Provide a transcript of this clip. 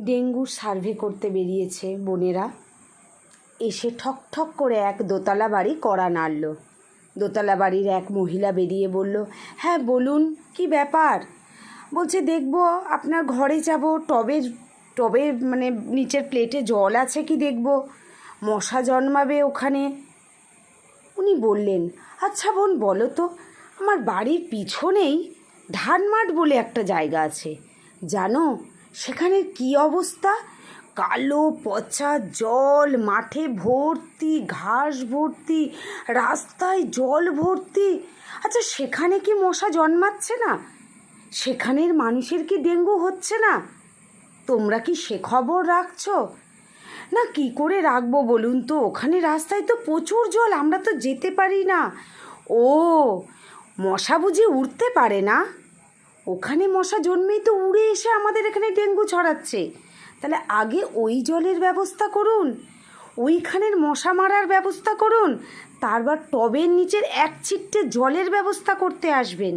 ডেঙ্গুর সার্ভে করতে বেরিয়েছে বোনেরা, এসে ঠক ঠক করে এক দোতলা বাড়ি কড়া নাড়ল। দোতলা বাড়ির এক মহিলা বেরিয়ে বলল, হ্যাঁ বলুন, কি ব্যাপার? বলছে, দেখব আপনার ঘরে যাব, টবে মানে নিচের প্লেটে জল আছে কি দেখব, মশা জন্মাবে ওখানে। উনি বললেন, আচ্ছা বোন বলো তো, আমার বাড়ির পিছনেই ধানমাঠ বলে একটা জায়গা আছে, জানো সেখানে কি অবস্থা? কালো পচা জল, মাঠে ভর্তি ঘাস ভর্তি, রাস্তায় জল ভর্তি। আচ্ছা সেখানে কি মশা জন্মাচ্ছে না? সেখানের মানুষের কি ডেঙ্গু হচ্ছে না? তোমরা কি সে খবর রাখছো? না, কি করে রাখবো বলুন তো, ওখানে রাস্তায় তো প্রচুর জল, আমরা তো যেতে পারি না। ও, মশা বুঝি উড়তে পারে না? ওখানে মশা জন্মেই তো উড়ে এসে আমাদের এখানে ডেঙ্গু ছড়াচ্ছে। তাহলে আগে ওই জলের ব্যবস্থা করুন, ওইখানের মশা মারার ব্যবস্থা করুন, তারপর টবের নিচের এক ছিটটে জলের ব্যবস্থা করতে আসবেন।